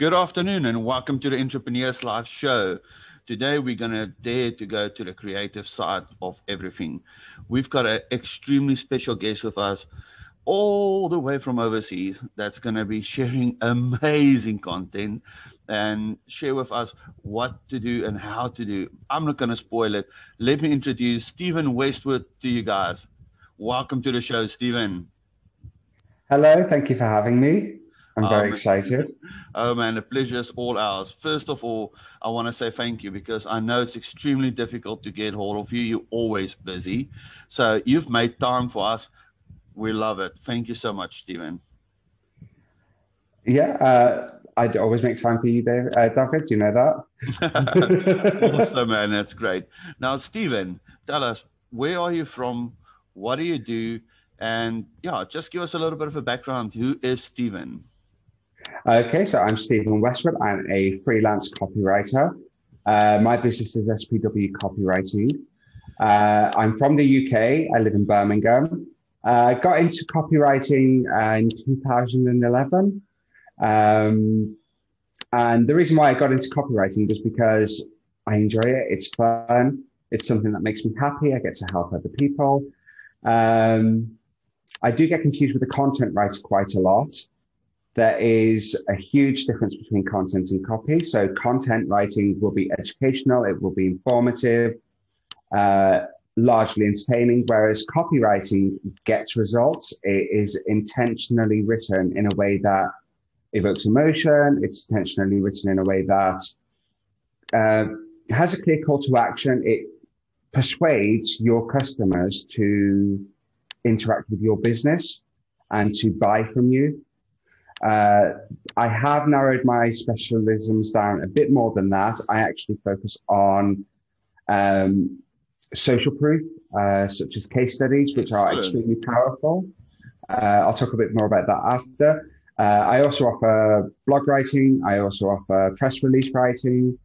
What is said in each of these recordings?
Good afternoon and welcome to the Entrepreneurs Live Show. Today we're going to dare to go to the creative side of everything. We've got an extremely special guest with us all the way from overseas that's going to be sharing amazing content and share with us what to do and how to do. I'm not going to spoil it. Let me introduce Steven Westwood to you guys. Welcome to the show, Steven. Hello, thank you for having me. I'm very excited. Oh man, the pleasure is all ours. First of all, I want to say thank you because I know it's extremely difficult to get hold of you. You're always busy. So you've made time for us. We love it. Thank you so much, Steven. Yeah, I'd always make time for you, David. You know that? Awesome, man. That's great. Now, Steven, tell us, where are you from? What do you do? And yeah, just give us a little bit of a background. Who is Steven? Okay, so I'm Steven Westwood. I'm a freelance copywriter. My business is SPW Copywriting. I'm from the UK. I live in Birmingham. I got into copywriting in 2011. And the reason why I got into copywriting was because I enjoy it. It's fun. It's something that makes me happy. I get to help other people. I do get confused with the content writer quite a lot. There is a huge difference between content and copy. So content writing will be educational, it will be informative, largely entertaining, whereas copywriting gets results. It is intentionally written in a way that evokes emotion. It's intentionally written in a way that has a clear call to action. It persuades your customers to interact with your business and to buy from you. I have narrowed my specialisms down a bit more than that. I actually focus on social proof, such as case studies, which are extremely powerful. I'll talk a bit more about that after. I also offer blog writing. I also offer press release writing,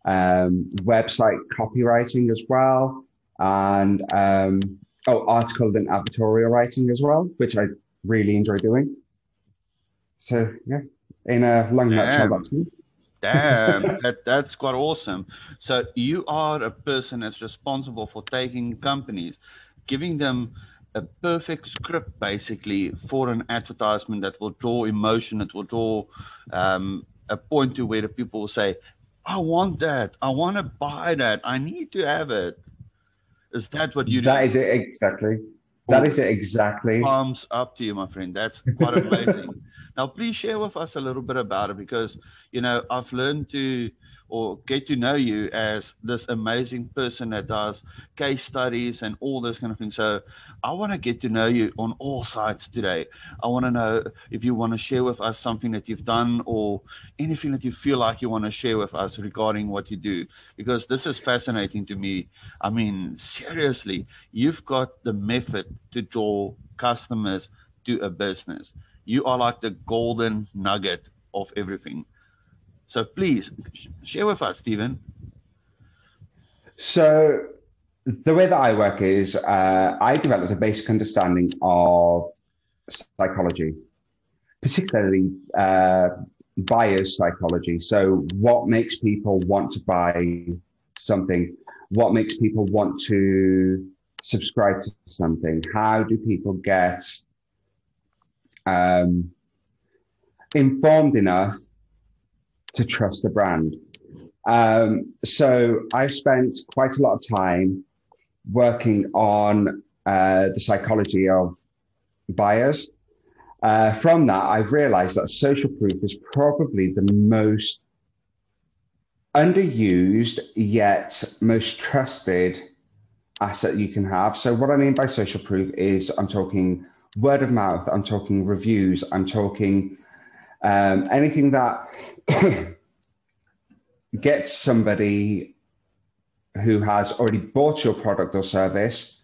website copywriting as well, and article and advertorial writing as well, which I really enjoy doing. So yeah, in a long nutshell, that's me. Damn, that's quite awesome. So you are a person that's responsible for taking companies, giving them a perfect script basically for an advertisement that will draw emotion, that will draw a point to where the people will say, I want that, I want to buy that, I need to have it. Is that what you do? That is it exactly. That is it exactly. Thumbs up to you, my friend. That's quite amazing. Now, please share with us a little bit about it because, you know, I've learned to or get to know you as this amazing person that does case studies and all this kind of thing. So I want to get to know you on all sides today. I want to know if you want to share with us something that you've done or anything that you feel like you want to share with us regarding what you do, because this is fascinating to me. I mean, seriously, you've got the method to draw customers to a business. You are like the golden nugget of everything. So please share with us, Steven. So the way that I work is I developed a basic understanding of psychology, particularly buyer's psychology. So what makes people want to buy something? What makes people want to subscribe to something? How do people get informed enough to trust the brand? So I've spent quite a lot of time working on the psychology of buyers. From that, I've realized that social proof is probably the most underused yet most trusted asset you can have. So what I mean by social proof is I'm talking word of mouth, I'm talking reviews, I'm talking anything that gets somebody who has already bought your product or service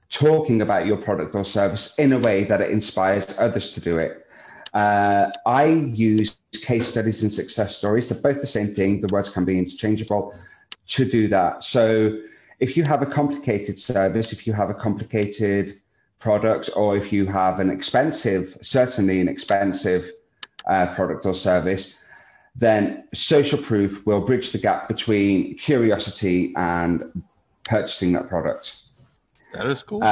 talking about your product or service in a way that it inspires others to do it. I use case studies and success stories. They're both the same thing. The words can be interchangeable to do that. So if you have a complicated service, if you have a complicated product, or if you have an expensive, certainly an expensive product or service, then social proof will bridge the gap between curiosity and purchasing that product. That is cool.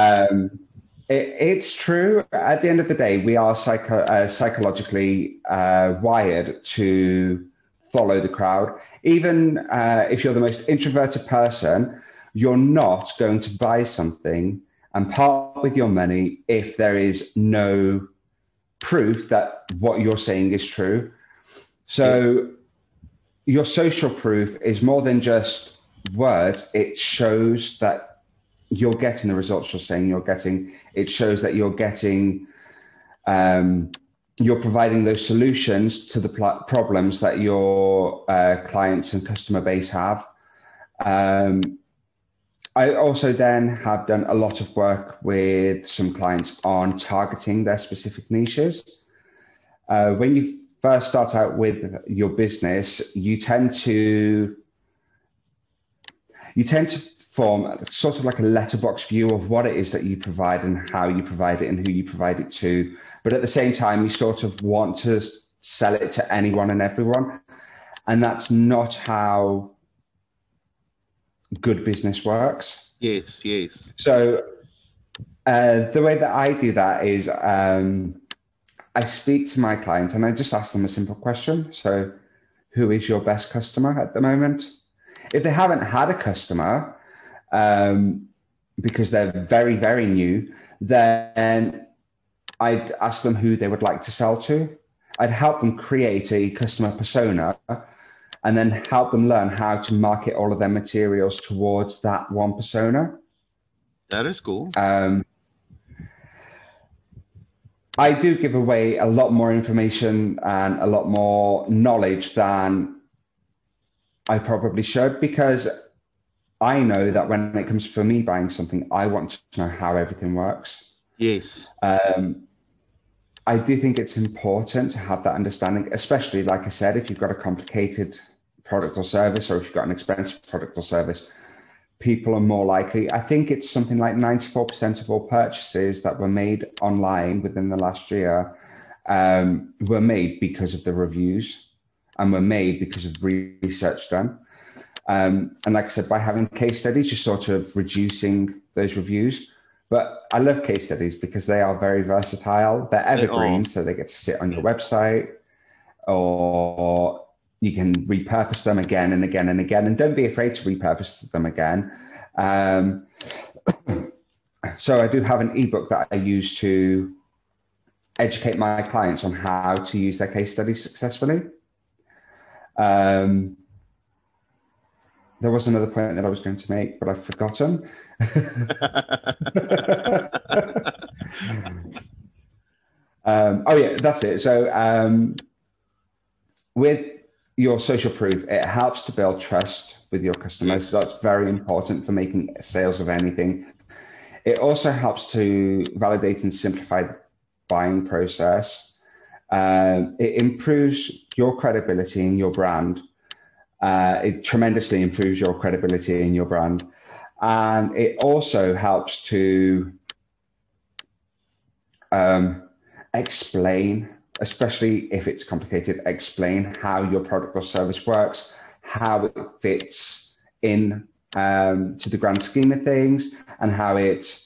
It's true. At the end of the day, we are psychologically wired to follow the crowd. Even if you're the most introverted person, you're not going to buy something and part with your money if there is no proof that what you're saying is true. So your social proof is more than just words. It shows that you're getting the results you're saying you're getting. It shows that you're getting, you're providing those solutions to the problems that your clients and customer base have. I also then have done a lot of work with some clients on targeting their specific niches. When you first start out with your business, you tend to form sort of like a letterbox view of what it is that you provide and how you provide it and who you provide it to. But at the same time, you sort of want to sell it to anyone and everyone. And that's not how good business works. Yes, yes. So the way that I do that is I speak to my clients and I just ask them a simple question. So who is your best customer at the moment? If they haven't had a customer, because they're very, very new, then I'd ask them who they would like to sell to. I'd help them create a customer persona and then help them learn how to market all of their materials towards that one persona. That is cool. I do give away a lot more information and a lot more knowledge than I probably should, because I know that when it comes for me buying something, I want to know how everything works. Yes. I do think it's important to have that understanding, especially, like I said, if you've got a complicated product or service, or if you've got an expensive product or service, people are more likely. I think it's something like 94% of all purchases that were made online within the last year were made because of the reviews and were made because of research done. And like I said, by having case studies, you're sort of reducing those reviews. But I love case studies because they are very versatile. They're evergreen, so they get to sit on your website, or you can repurpose them again and again and again. And don't be afraid to repurpose them again. So I do have an ebook that I use to educate my clients on how to use their case studies successfully. There was another point that I was going to make, but I've forgotten. Oh yeah, that's it. So with your social proof, it helps to build trust with your customers. So that's very important for making sales of anything. It also helps to validate and simplify the buying process. It improves your credibility in your brand. It tremendously improves your credibility in your brand. And it also helps to explain, especially if it's complicated, explain how your product or service works, how it fits in to the grand scheme of things, and how it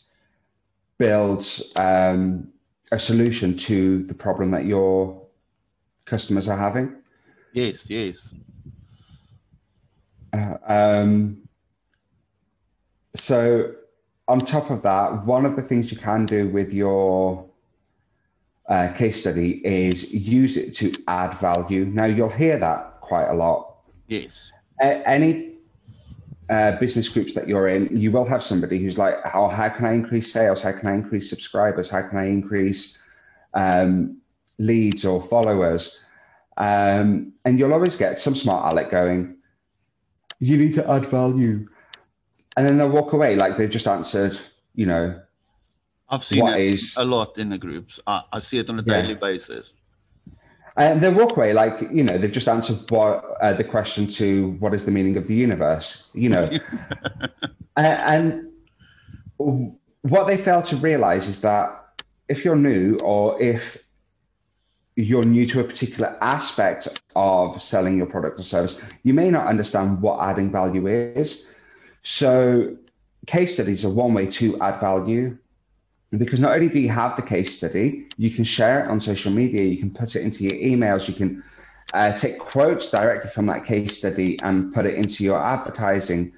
builds a solution to the problem that your customers are having. Yes, yes. So on top of that, one of the things you can do with your case study is use it to add value. Now, you'll hear that quite a lot. Yes. Any business groups that you're in, you will have somebody who's like, oh, how can I increase sales? How can I increase subscribers? How can I increase leads or followers? And you'll always get some smart aleck going, you need to add value. And then they'll walk away like they've just answered, you know. I've seen it a lot in the groups. I see it on a daily basis. And they'll walk away like, you know, they've just answered the question to what is the meaning of the universe, you know. And what they fail to realize is that if you're new, or if you're new to a particular aspect of selling your product or service, you may not understand what adding value is. So case studies are one way to add value, because not only do you have the case study, you can share it on social media, you can put it into your emails, you can take quotes directly from that case study and put it into your advertising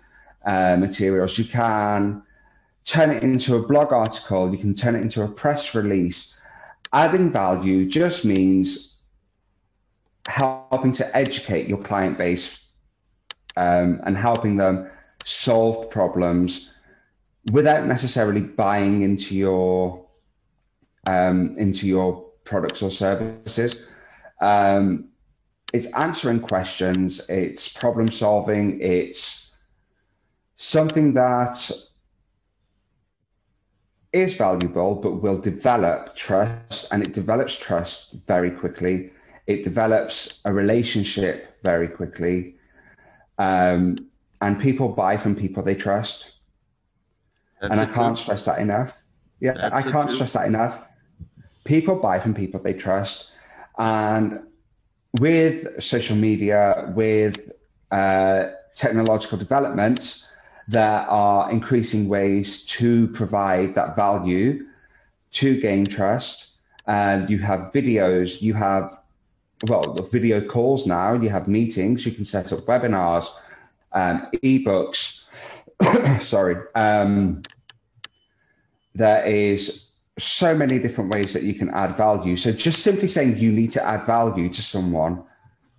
materials. You can turn it into a blog article, you can turn it into a press release. Adding value just means helping to educate your client base and helping them solve problems without necessarily buying into your products or services. It's answering questions, it's problem solving, it's something that is valuable, but will develop trust, and it develops trust very quickly. It develops a relationship very quickly. And people buy from people they trust. And I can't stress that enough. Yeah, I can't stress that enough. People buy from people they trust. And with social media, with technological developments, there are increasing ways to provide that value to gain trust. And you have videos, you have, video calls now, you have meetings, you can set up webinars, ebooks. Sorry. There is so many different ways that you can add value. So just simply saying you need to add value to someone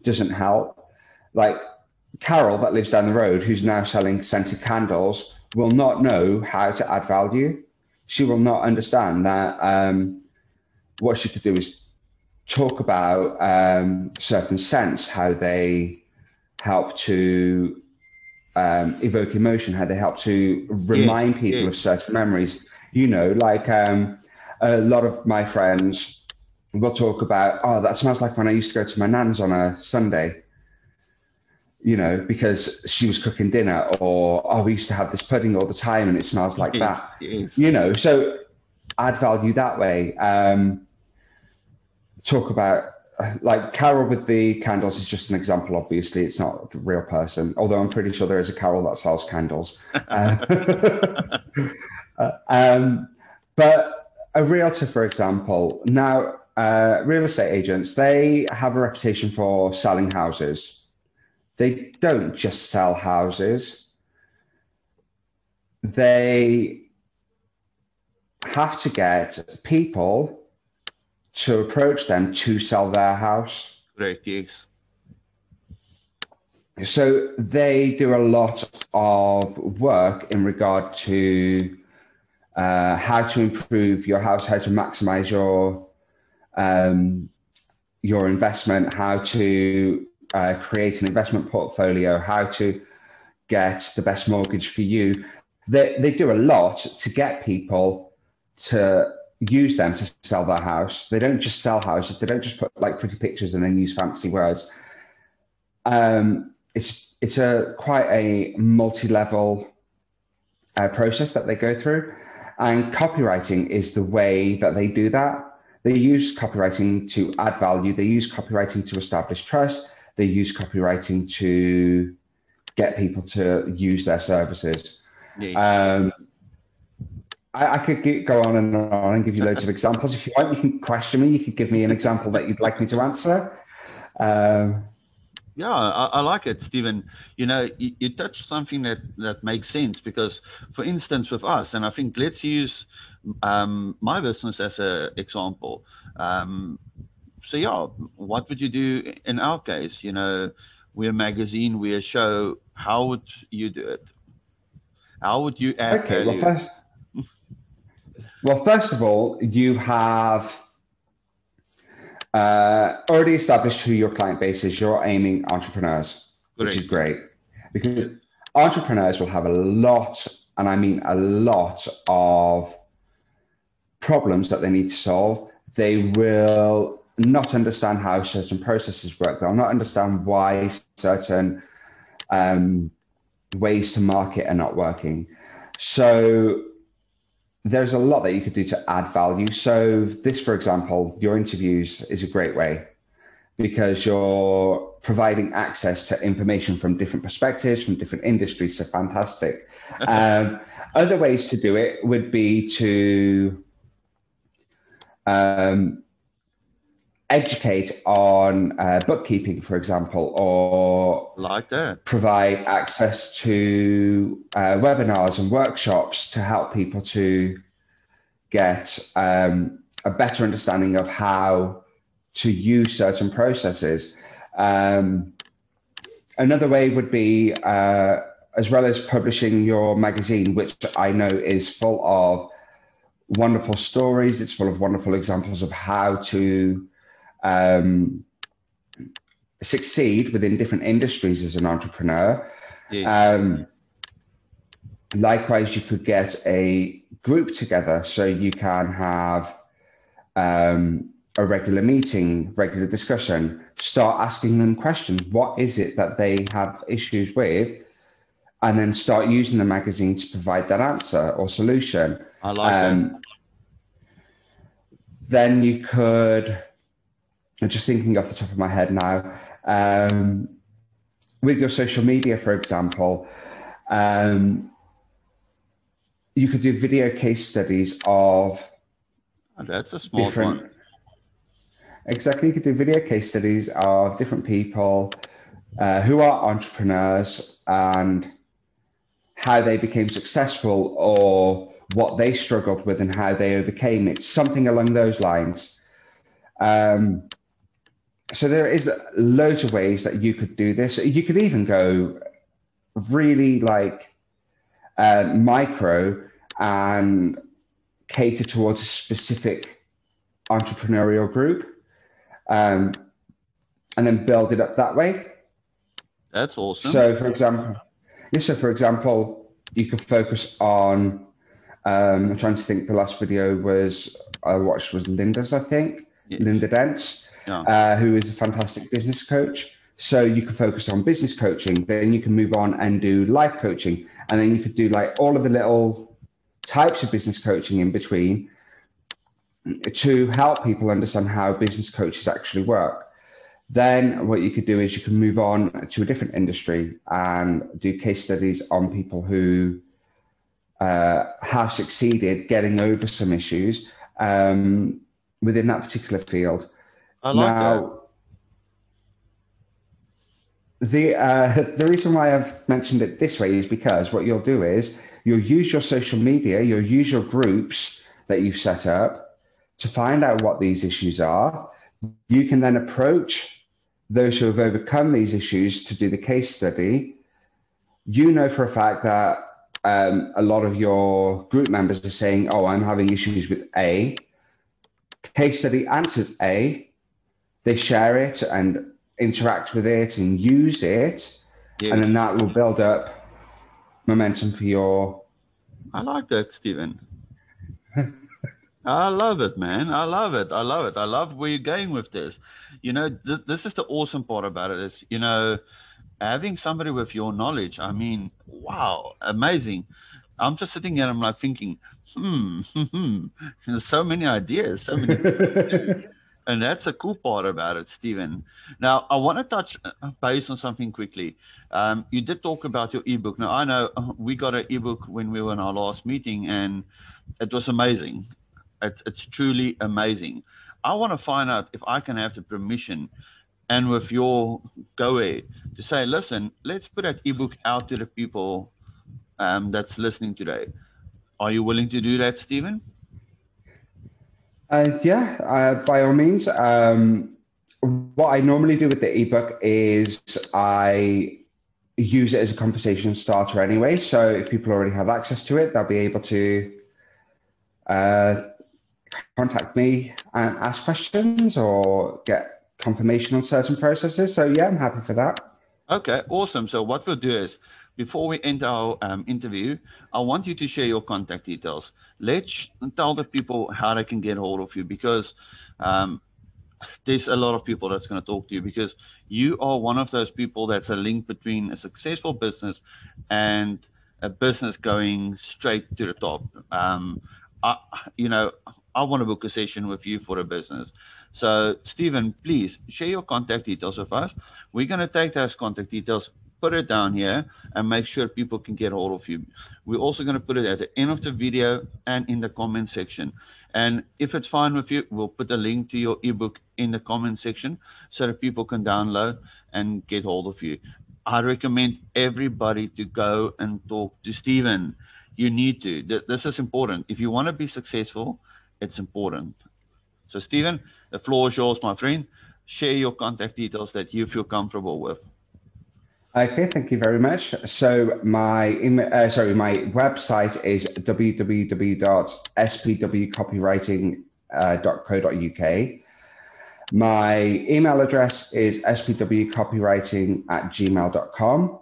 doesn't help. Like Carol that lives down the road, who's now selling scented candles, will not know how to add value. She will not understand that what she could do is talk about certain scents, how they help to evoke emotion, how they help to remind people of certain memories. You know, like a lot of my friends will talk about, oh, that smells like when I used to go to my nan's on a Sunday, you know, because she was cooking dinner, or, oh, we used to have this pudding all the time and it smells like that, you know, so add value that way. Talk about, like Carol with the candles is just an example, obviously, it's not a real person, although I'm pretty sure there is a Carol that sells candles. But a realtor, for example, now real estate agents, they have a reputation for selling houses. They don't just sell houses. They have to get people to approach them to sell their house. Right, yes. So they do a lot of work in regard to how to improve your house, how to maximize your investment, how to create an investment portfolio, how to get the best mortgage for you. They do a lot to get people to use them to sell their house. They don't just sell houses. They don't just put like pretty pictures and then use fancy words. It's quite a multi-level process that they go through. And copywriting is the way that they do that. They use copywriting to add value. They use copywriting to establish trust. They use copywriting to get people to use their services. Yes. I could go on and give you loads of examples. If you want, you can question me. You could give me an example that you'd like me to answer. Yeah, I like it, Steven. You know, you touched something that makes sense, because, for instance, with us, and I think let's use my business as an example. So, yeah, what would you do in our case? You know, we're a magazine, we're a show. How would you do it? How would you add value? Well, first of all, you have already established who your client base is. You're aiming entrepreneurs, which is great, because entrepreneurs will have a lot, and I mean a lot, of problems that they need to solve. They will not understand how certain processes work. They'll not understand why certain ways to market are not working. So there's a lot that you could do to add value. So this, for example, your interviews is a great way because you're providing access to information from different perspectives, from different industries. So fantastic. Other ways to do it would be to educate on bookkeeping, for example, or Like that. provide access to webinars and workshops to help people to get a better understanding of how to use certain processes. Another way would be, as well as publishing your magazine, which I know is full of wonderful stories, it's full of wonderful examples of how to succeed within different industries as an entrepreneur. Yes. Likewise, you could get a group together so you can have a regular meeting, regular discussion, start asking them questions. What is it that they have issues with? And then start using the magazine to provide that answer or solution. I like that. Then you could, I'm just thinking off the top of my head now, with your social media, for example, you could do video case studies of That's a smart one. Exactly, you could do video case studies of different people who are entrepreneurs and how they became successful or what they struggled with and how they overcame it, something along those lines. So there is loads of ways that you could do this. You could even go really like micro and cater towards a specific entrepreneurial group, and then build it up that way. That's awesome. So for example, you could focus on, I'm trying to think, the last video I watched was Linda's, I think. Yes. Linda Dent, who is a fantastic business coach. So you could focus on business coaching, then you can move on and do life coaching. And then you could do like all of the little types of business coaching in between to help people understand how business coaches actually work. Then what you could do is you can move on to a different industry and do case studies on people who have succeeded getting over some issues within that particular field. I like that. The reason why I've mentioned it this way is because what you'll do is you'll use your social media, you'll use your groups that you've set up to find out what these issues are. You can then approach those who have overcome these issues to do the case study. You know for a fact that a lot of your group members are saying, oh, I'm having issues with A. Case study answers A. They share it and interact with it and use it. Yes. And then that will build up momentum for your... I like that, Steven. I love it, man. I love it. I love where you're going with this. You know, this is the awesome part about it is, you know, having somebody with your knowledge. I mean, wow, amazing. I'm just sitting here and I'm like thinking, there's so many ideas, so many. And that's a cool part about it, Steven. Now, I want to touch base on something quickly. You did talk about your ebook. Now, I know we got an ebook when we were in our last meeting, and it was amazing. It's truly amazing. I want to find out if I can have the permission and with your go-ahead to say, listen, let's put that ebook out to the people that's listening today. Are you willing to do that, Steven? By all means. What I normally do with the ebook is I use it as a conversation starter anyway. So if people already have access to it, they'll be able to contact me and ask questions or get confirmation on certain processes. So yeah, I'm happy for that. Okay, awesome. So what we'll do is, before we end our interview, I want you to share your contact details. Let's tell the people how they can get hold of you, because there's a lot of people that's going to talk to you, because you are one of those people that's a link between a successful business and a business going straight to the top. you know, I want to book a session with you for a business. So, Steven, please share your contact details with us. We're going to take those contact details, put it down here, and make sure people can get hold of you. We're also going to put it at the end of the video and in the comment section. And if it's fine with you, we'll put a link to your ebook in the comment section so that people can download and get hold of you. I recommend everybody to go and talk to Steven. You need to. This is important. If you want to be successful, it's important. So, Steven, the floor is yours, my friend. Share your contact details that you feel comfortable with. Okay, thank you very much. So my website is www.spwcopywriting.co.uk. My email address is spwcopywriting@gmail.com.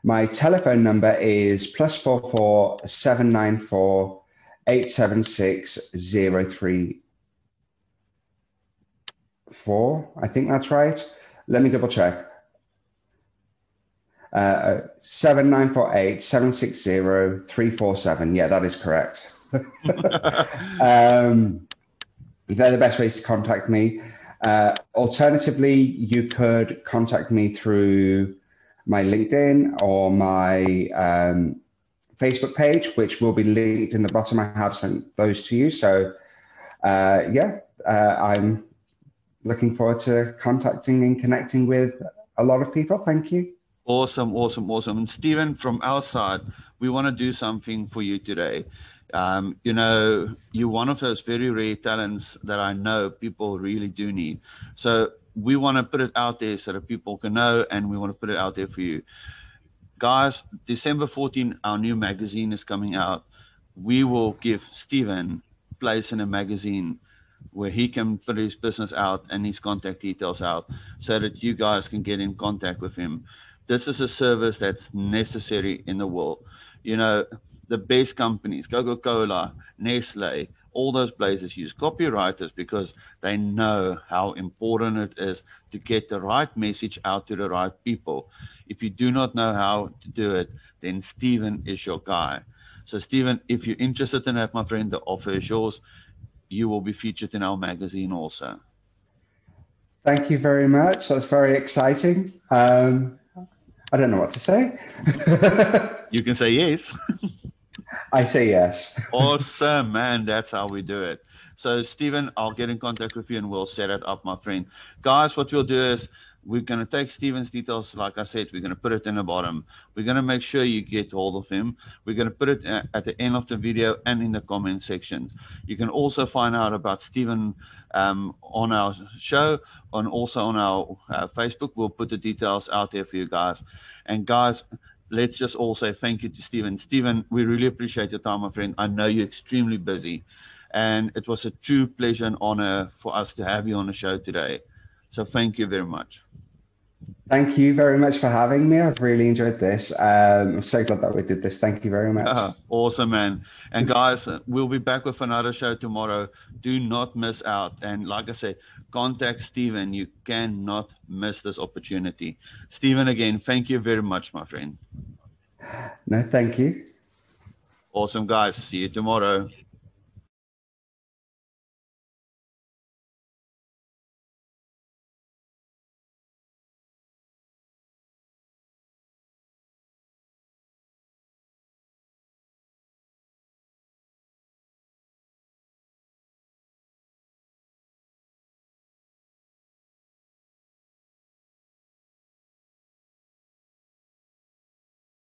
My telephone number is +44 794 876 034. I think that's right. Let me double check. 7948 760 347. Yeah, that is correct. They're the best ways to contact me. Alternatively, you could contact me through my LinkedIn or my Facebook page, which will be linked in the bottom. I have sent those to you. So I'm looking forward to contacting and connecting with a lot of people. Thank you. Awesome, awesome, awesome. And Steven, from our side, we want to do something for you today. You know, you're one of those very rare talents that I know people really do need. So we want to put it out there so that people can know, and we want to put it out there for you. Guys, December 14, our new magazine is coming out. We will give Steven place in a magazine where he can put his business out and his contact details out so that you guys can get in contact with him. This is a service that's necessary in the world. You know, the best companies, Coca-Cola, Nestle, all those places use copywriters because they know how important it is to get the right message out to the right people. If you do not know how to do it, then Steven is your guy. So Steven, if you're interested in that, my friend, the offer is yours. You will be featured in our magazine also. Thank you very much. That's very exciting. I don't know what to say. You can say yes. I say yes. Awesome, man. That's how we do it. So, Steven, I'll get in contact with you and we'll set it up, my friend. Guys, what we'll do is we're going to take Steven's details. Like I said, we're going to put it in the bottom. We're going to make sure you get hold of him. We're going to put it at the end of the video and in the comment section. You can also find out about Steven on our show and also on our Facebook. We'll put the details out there for you guys. And guys, let's just all say thank you to Steven. Steven, we really appreciate your time, my friend. I know you're extremely busy. And it was a true pleasure and honor for us to have you on the show today. So thank you very much. Thank you very much for having me. I've really enjoyed this. I'm so glad that we did this. Thank you very much. Awesome, man. And guys, we'll be back with another show tomorrow. Do not miss out. And like I said, contact Steven. You cannot miss this opportunity. Steven, again, thank you very much, my friend. No, thank you. Awesome, guys. See you tomorrow.